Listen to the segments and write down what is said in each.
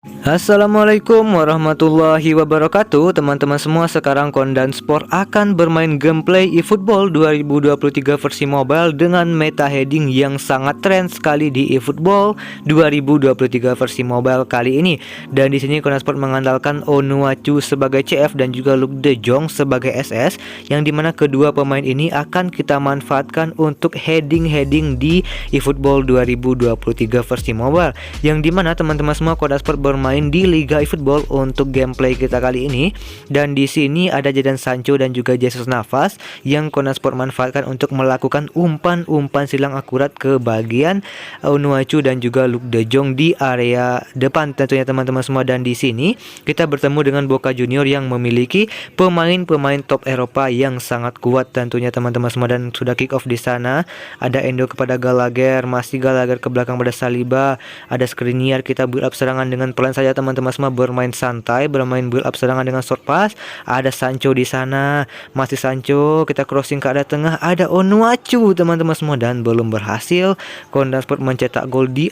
Assalamualaikum warahmatullahi wabarakatuh. Teman-teman semua, sekarang Kondan Sport akan bermain gameplay eFootball 2023 versi mobile dengan meta heading yang sangat tren sekali di eFootball 2023 versi mobile kali ini. Dan di sini Kondan Sport mengandalkan Onuachu sebagai CF dan juga Luuk de Jong sebagai SS, yang dimana kedua pemain ini akan kita manfaatkan untuk heading-heading di eFootball 2023 versi mobile, yang dimana teman-teman semua Kondan Sport bermain di Liga eFootball untuk gameplay kita kali ini. Dan di sini ada Jadon Sancho dan juga Jesus Navas yang Kondan Sport manfaatkan untuk melakukan umpan-umpan silang akurat ke bagian Onuachu dan juga Luuk de Jong di area depan tentunya teman-teman semua. Dan di sini kita bertemu dengan Boca Junior yang memiliki pemain-pemain top Eropa yang sangat kuat tentunya teman-teman semua. Dan sudah kick off di sana, ada Endo kepada Gallagher, masih Gallagher ke belakang pada Saliba, ada Skriniar. Kita build up serangan dengan pelan saja teman-teman semua, bermain santai, bermain build up serangan dengan short pass. Ada Sancho di sana, masih Sancho, kita crossing ke arah tengah, ada Onuachu teman-teman semua, dan belum berhasil Kondan Sport mencetak gol di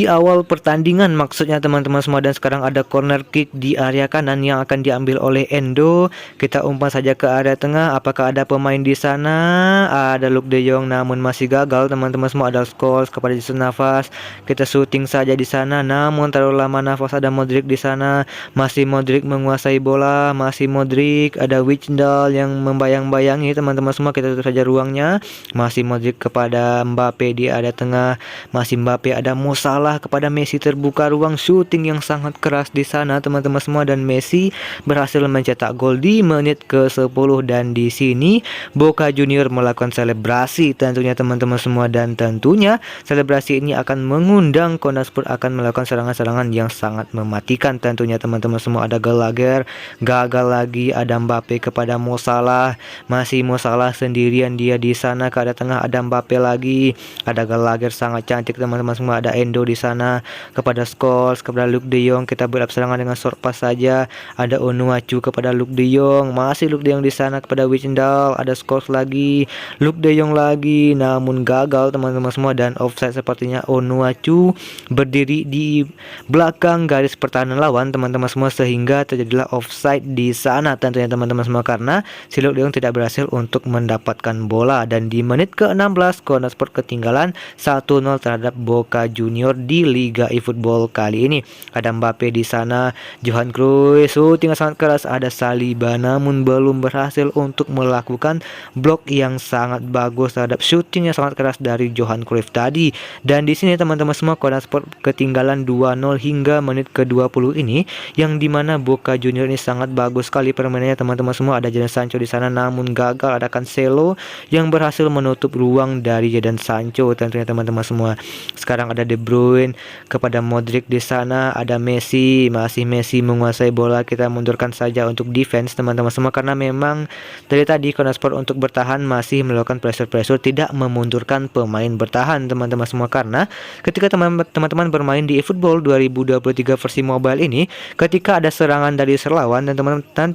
awal pertandingan maksudnya teman-teman semua. Dan sekarang ada corner kick di area kanan yang akan diambil oleh Endo. Kita umpan saja ke area tengah, apakah ada pemain di sana? Ada Luuk de Jong namun masih gagal teman-teman semua. Ada Scholes kepada Jesus Navas, kita shooting saja di sana namun terlalu lama Navas. Ada Modric di sana, masih Modric menguasai bola, masih Modric. Ada Wijndal yang membayang-bayangi teman-teman semua, kita tutup saja ruangnya. Masih Modric kepada Mbappe di area tengah, masih Mbappe. Ada Musa kepada Messi, terbuka ruang, shooting yang sangat keras di sana teman-teman semua, dan Messi berhasil mencetak gol di menit ke-10. Dan di sini Boca Junior melakukan selebrasi tentunya teman-teman semua, dan tentunya selebrasi ini akan mengundang Kondan Sport akan melakukan serangan-serangan yang sangat mematikan tentunya teman-teman semua. Ada Gallagher, gagal lagi. Ada Mbappe kepada Mo Salah, masih Mo Salah sendirian dia di sana ke arah tengah. Ada Mbappe lagi, ada Gallagher sangat cantik teman-teman semua. Ada Endo di sana kepada Scholes, kepada Luuk de Jong, kita berlap serangan dengan short pass saja. Ada Onuachu kepada Luuk de Jong, masih Luuk de Jong di sana kepada Wijndal. Ada Scholes lagi, Luuk de Jong lagi, namun gagal teman-teman semua, dan offside sepertinya. Onuachu berdiri di belakang garis pertahanan lawan teman-teman semua, sehingga terjadilah offside di sana tentunya teman-teman semua, karena si Luuk de Jong tidak berhasil untuk mendapatkan bola. Dan di menit ke-16 Kondan Sport ketinggalan 1-0 terhadap Boca Junior di Liga eFootball kali ini. Ada Mbappe di sana, Johan Cruyff shooting sangat keras. Ada Saliba namun belum berhasil untuk melakukan blok yang sangat bagus terhadap shooting yang sangat keras dari Johan Cruyff tadi. Dan di sini teman-teman semua Kondan Sport ketinggalan 2-0 hingga menit ke-20 ini, yang dimana Boca Junior ini sangat bagus sekali permainannya teman-teman semua. Ada Jadon Sancho di sana namun gagal. Ada Cancelo yang berhasil menutup ruang dari Jadon Sancho tentunya teman-teman semua. Sekarang ada De Bruyne kepada Modric di sana, ada Messi, masih Messi menguasai bola. Kita mundurkan saja untuk defense teman-teman semua, karena memang dari tadi Kondan Sport untuk bertahan masih melakukan pressure, tidak memundurkan pemain bertahan teman-teman semua. Karena ketika teman-teman bermain di eFootball 2023 versi mobile ini, ketika ada serangan dari serlawan dan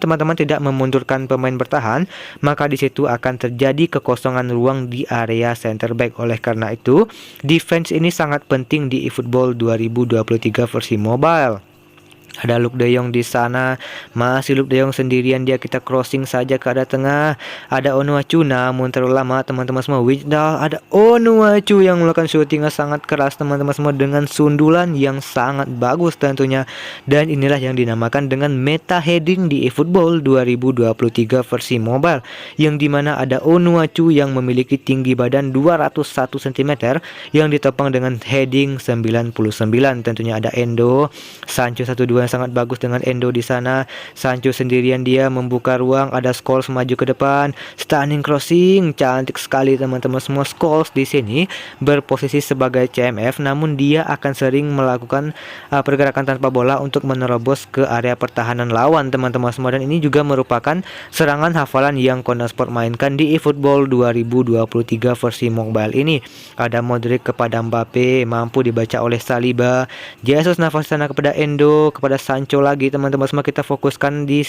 teman-teman tidak memundurkan pemain bertahan, maka di situ akan terjadi kekosongan ruang di area center back. Oleh karena itu defense ini sangat penting di eFootball 2023 versi mobile. Ada Luuk de Jong di sana, masih Luuk de Jong sendirian dia, kita crossing saja ke arah tengah. Ada Onuachu namun terlalu lama teman-teman semua. Wijndal, ada Onuachu yang melakukan shooting sangat keras teman-teman semua dengan sundulan yang sangat bagus tentunya. Dan inilah yang dinamakan dengan meta heading di eFootball 2023 versi mobile, yang dimana ada Onuachu yang memiliki tinggi badan 201 cm yang ditopang dengan heading 99. Tentunya ada Endo, Sancho 1-2 yang sangat bagus dengan Endo di sana. Sancho sendirian dia membuka ruang, ada Scholes maju ke depan, stunning crossing, cantik sekali teman-teman semua. Scholes di sini berposisi sebagai CMF, namun dia akan sering melakukan pergerakan tanpa bola untuk menerobos ke area pertahanan lawan teman-teman semua. Dan ini juga merupakan serangan hafalan yang Kondan Sport mainkan di eFootball 2023 versi mobile ini. Ada Modric kepada Mbappe, mampu dibaca oleh Saliba. Jesus Navas sana kepada Endo, kepada ada Sancho lagi teman-teman semua. Kita fokuskan di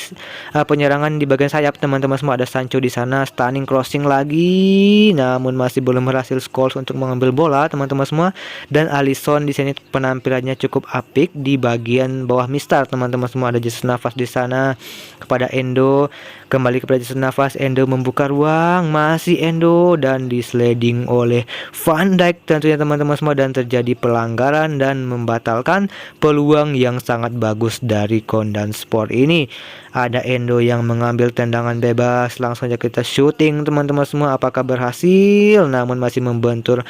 penyerangan di bagian sayap teman-teman semua. Ada Sancho di sana, stunning crossing lagi, namun masih belum berhasil Scholes untuk mengambil bola teman-teman semua. Dan Alisson di sini penampilannya cukup apik di bagian bawah mistar teman-teman semua. Ada Jesus Navas di sana kepada Endo, kembali kepada Jesus Navas. Endo membuka ruang, masih Endo, dan disleding oleh Van Dijk tentunya teman-teman semua, dan terjadi pelanggaran dan membatalkan peluang yang sangat bagus dari Kondanspor ini. Ada Endo yang mengambil tendangan bebas, langsung saja kita shooting teman-teman semua. Apakah berhasil? Namun masih membentur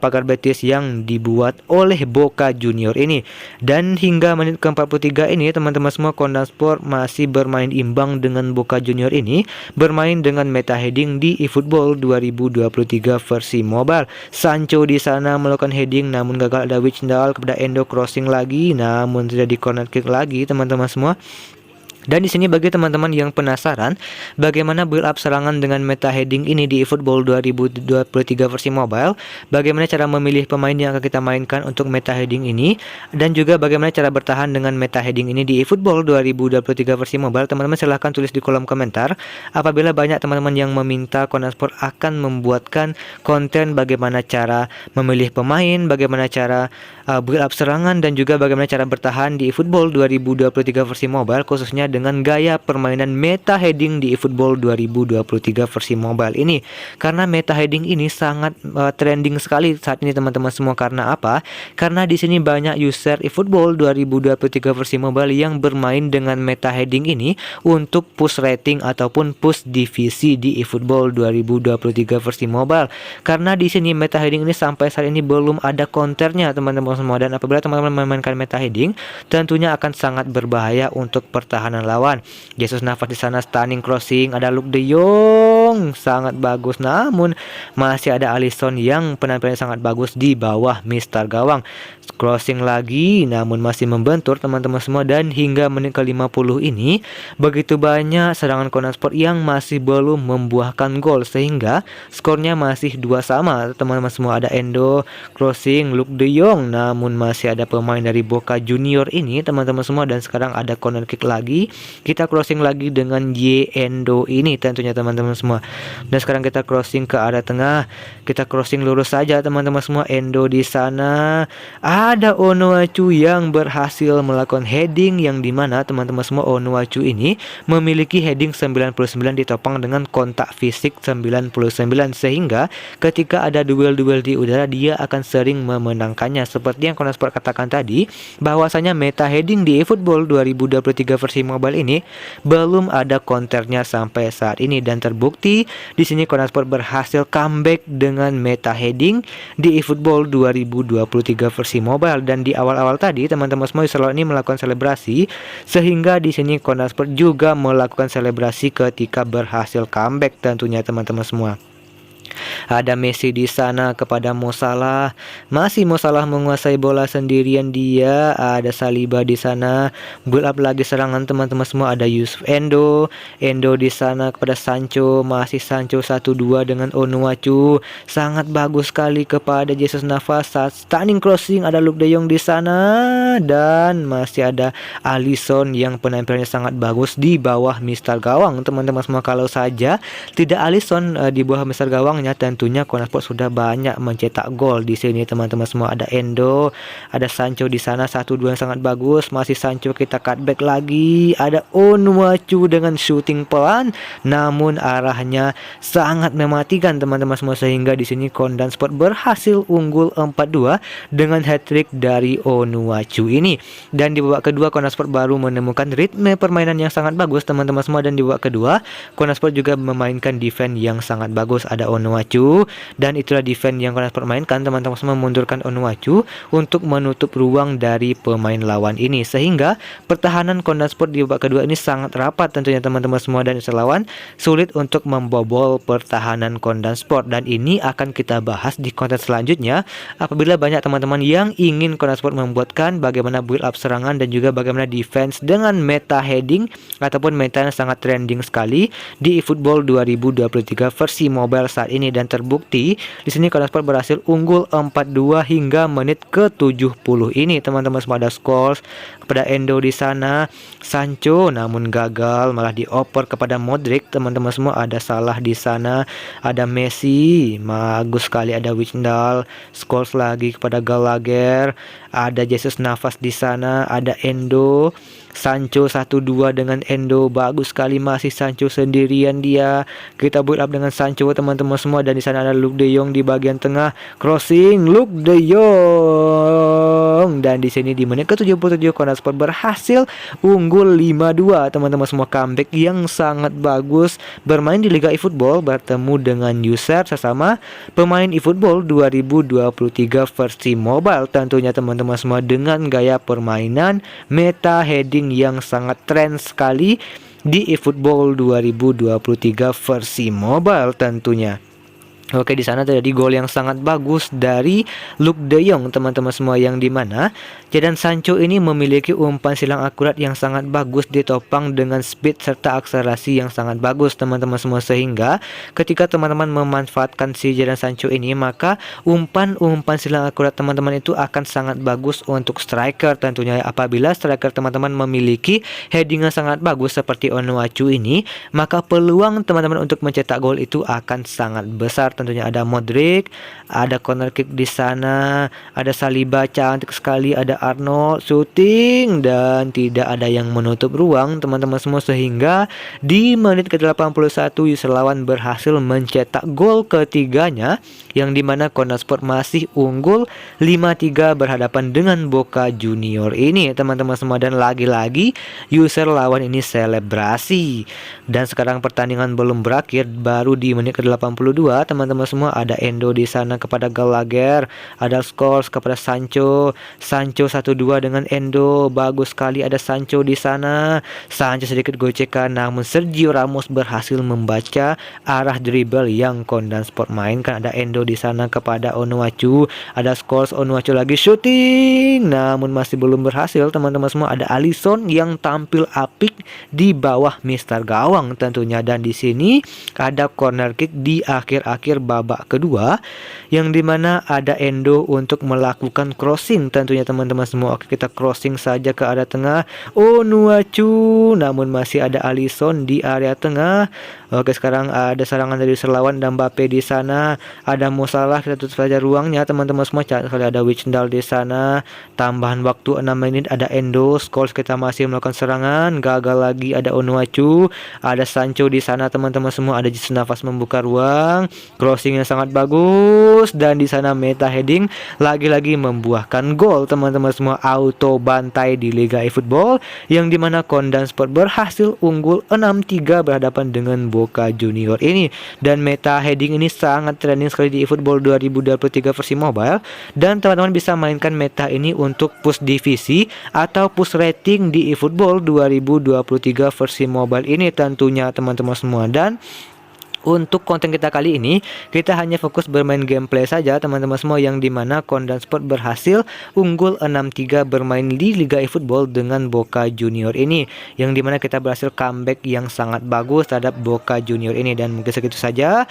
pagar betis yang dibuat oleh Boca Junior ini. Dan hingga menit ke-43 ini teman-teman semua, Kondanspor masih bermain imbang dengan Boca Junior ini, bermain dengan meta heading di eFootball 2023 versi mobile. Sancho di sana melakukan heading namun gagal. Ada Wijndal kepada Endo, crossing lagi namun tidak di corner kick lagi teman-teman semua. Dan di sini bagi teman-teman yang penasaran bagaimana build up serangan dengan meta heading ini di eFootball 2023 versi mobile, bagaimana cara memilih pemain yang akan kita mainkan untuk meta heading ini, dan juga bagaimana cara bertahan dengan meta heading ini di eFootball 2023 versi mobile, teman-teman silahkan tulis di kolom komentar. Apabila banyak teman-teman yang meminta, Kondanspor akan membuatkan konten bagaimana cara memilih pemain, bagaimana cara build up serangan, dan juga bagaimana cara bertahan di eFootball 2023 versi mobile, khususnya dengan gaya permainan meta heading di eFootball 2023 versi mobile ini. Karena meta heading ini sangat trending sekali saat ini teman-teman semua. Karena apa? Karena di sini banyak user eFootball 2023 versi mobile yang bermain dengan meta heading ini untuk push rating ataupun push divisi di eFootball 2023 versi mobile. Karena di sini meta heading ini sampai saat ini belum ada counternya teman-teman semua, dan apabila teman-teman memainkan meta heading tentunya akan sangat berbahaya untuk pertahanan lawan. Jesus Navas di sana stunning crossing, ada Luuk de Jong sangat bagus, namun masih ada Alisson yang penampilannya sangat bagus di bawah mistar gawang. Crossing lagi namun masih membentur teman-teman semua. Dan hingga menit ke-50 ini begitu banyak serangan Kondanspor yang masih belum membuahkan gol, sehingga skornya masih 2-2 teman-teman semua. Ada Endo crossing, Luuk de Jong, namun masih ada pemain dari Boca Junior ini teman-teman semua. Dan sekarang ada corner kick lagi, kita crossing lagi dengan Endo ini tentunya teman-teman semua. Dan sekarang kita crossing ke arah tengah, kita crossing lurus saja teman-teman semua. Endo di sana, ada Onuachu yang berhasil melakukan heading, yang dimana teman-teman semua Onuachu ini memiliki heading 99 ditopang dengan kontak fisik 99, sehingga ketika ada duel-duel di udara dia akan sering memenangkannya. Seperti yang Kondanspor katakan tadi, bahwasanya meta heading di eFootball 2023 versi mobile ini belum ada counternya sampai saat ini, dan terbukti di sini Kondanspor berhasil comeback dengan meta heading di eFootball 2023 versi mobile. Dan di awal-awal tadi teman-teman semua selalu ini melakukan selebrasi, sehingga di sini Kondanspor juga melakukan selebrasi ketika berhasil comeback tentunya teman-teman semua. Ada Messi di sana kepada Mo Salah, masih Mo Salah menguasai bola sendirian dia. Ada Saliba di sana, build up lagi serangan teman-teman semua. Ada Yusuf Endo di sana kepada Sancho, masih Sancho 1-2 dengan Onuachu, sangat bagus sekali kepada Jesus Navas saat stunning crossing. Ada Luuk de Jong di sana, dan masih ada Alisson yang penampilannya sangat bagus di bawah mistar gawang teman-teman semua. Kalau saja tidak Alisson di bawah mistar gawangnya, tentunya Kondanspor sudah banyak mencetak gol di sini teman-teman semua. Ada Endo, ada Sancho di sana 1-2 yang sangat bagus, masih Sancho, kita cutback lagi. Ada Onuachu dengan shooting pelan namun arahnya sangat mematikan teman-teman semua, sehingga di sini Kondanspor berhasil unggul 4-2 dengan hat-trick dari Onuachu ini. Dan di babak kedua Kondanspor baru menemukan ritme permainan yang sangat bagus teman-teman semua, dan di babak kedua Kondanspor juga memainkan defense yang sangat bagus. Ada Onuachu, dan itulah defense yang Kondanspor mainkan teman-teman semua, memundurkan Onuachu untuk menutup ruang dari pemain lawan ini, sehingga pertahanan Kondanspor di babak kedua ini sangat rapat tentunya teman-teman semua, dan lawan sulit untuk membobol pertahanan Kondanspor. Dan ini akan kita bahas di konten selanjutnya apabila banyak teman-teman yang ingin Kondanspor membuatkan bagaimana build up serangan dan juga bagaimana defense dengan meta heading ataupun meta yang sangat trending sekali di eFootball 2023 versi mobile saat ini. Dan dan terbukti di sini Kondan Sport berhasil unggul 4-2 hingga menit ke-70 ini teman-teman semua. Ada skor kepada Endo di sana, Sancho namun gagal malah dioper kepada Modric teman-teman semua. Ada salah di sana, ada Messi, bagus sekali, ada Wijndal, skor lagi kepada Gallagher, ada Jesus Navas di sana, ada Endo, Sancho 1-2 dengan Endo, bagus sekali, masih Sancho sendirian dia. Kita build up dengan Sancho teman-teman semua, dan di sana ada Luuk de Jong di bagian tengah, crossing Luuk de Jong, dan di sini di menit ke-77 Kondan Sport berhasil unggul 5-2 teman-teman semua. Comeback yang sangat bagus, bermain di Liga eFootball bertemu dengan user sesama pemain eFootball 2023 versi mobile tentunya teman-teman semua, dengan gaya permainan meta heading yang sangat tren sekali di eFootball 2023 versi mobile tentunya. Oke, di sana terjadi gol yang sangat bagus dari Luuk de Jong teman-teman semua, yang dimana Jadon Sancho ini memiliki umpan silang akurat yang sangat bagus, ditopang dengan speed serta akselerasi yang sangat bagus teman-teman semua, sehingga ketika teman-teman memanfaatkan si Jadon Sancho ini, maka umpan silang akurat teman-teman itu akan sangat bagus untuk striker tentunya. Apabila striker teman-teman memiliki heading yang sangat bagus seperti Onuachu ini, maka peluang teman-teman untuk mencetak gol itu akan sangat besar. Tentunya ada Modric, ada corner kick di sana, ada Saliba cantik sekali, ada Arnold shooting, dan tidak ada yang menutup ruang teman-teman semua, sehingga di menit ke-81 user lawan berhasil mencetak gol ketiganya, yang dimana Kondan Sport masih unggul 5-3 berhadapan dengan Boca Junior ini teman-teman semua. Dan lagi-lagi user lawan ini selebrasi, dan sekarang pertandingan belum berakhir, baru di menit ke-82 teman-teman semua. Ada Endo di sana kepada Gallagher, ada scores kepada Sancho 1-2 dengan Endo, bagus sekali, ada Sancho di sana. Sancho sedikit gocekan, namun Sergio Ramos berhasil membaca arah dribble yang Kondan Sport mainkan. Ada Endo di sana kepada Onuachu, ada scores, Onuachu lagi shooting, namun masih belum berhasil teman-teman semua. Ada Alisson yang tampil apik di bawah mister gawang tentunya, dan di sini ada corner kick di akhir-akhir babak kedua, yang dimana ada Endo untuk melakukan crossing tentunya teman-teman semua. Oke, kita crossing saja ke area tengah, Onuachu, namun masih ada Alisson di area tengah. Oke, sekarang ada serangan dari lawan dan Mbappe di sana, ada Mo Salah, kita tutup saja ruangnya teman-teman semua. Sekali ada Wijndal di sana, tambahan waktu 6 menit, ada Endo, skors kita masih melakukan serangan, gagal lagi, ada Onuachu, ada Sancho di sana teman-teman semua, ada Jesus Navas membuka ruang, crossing yang sangat bagus, dan di sana meta heading lagi-lagi membuahkan gol teman-teman semua. Auto bantai di Liga eFootball, yang dimana Kondan Sport berhasil unggul 6-3 berhadapan dengan Boca Junior ini, dan meta heading ini sangat trending sekali di eFootball 2023 versi mobile, dan teman-teman bisa mainkan meta ini untuk push divisi atau push rating di eFootball 2023 versi mobile ini tentunya teman-teman semua. Dan untuk konten kita kali ini, kita hanya fokus bermain gameplay saja teman-teman semua, yang dimana Kondan Sport berhasil unggul 6-3 bermain di Liga eFootball dengan Boca Junior ini, yang dimana kita berhasil comeback yang sangat bagus terhadap Boca Junior ini. Dan mungkin segitu saja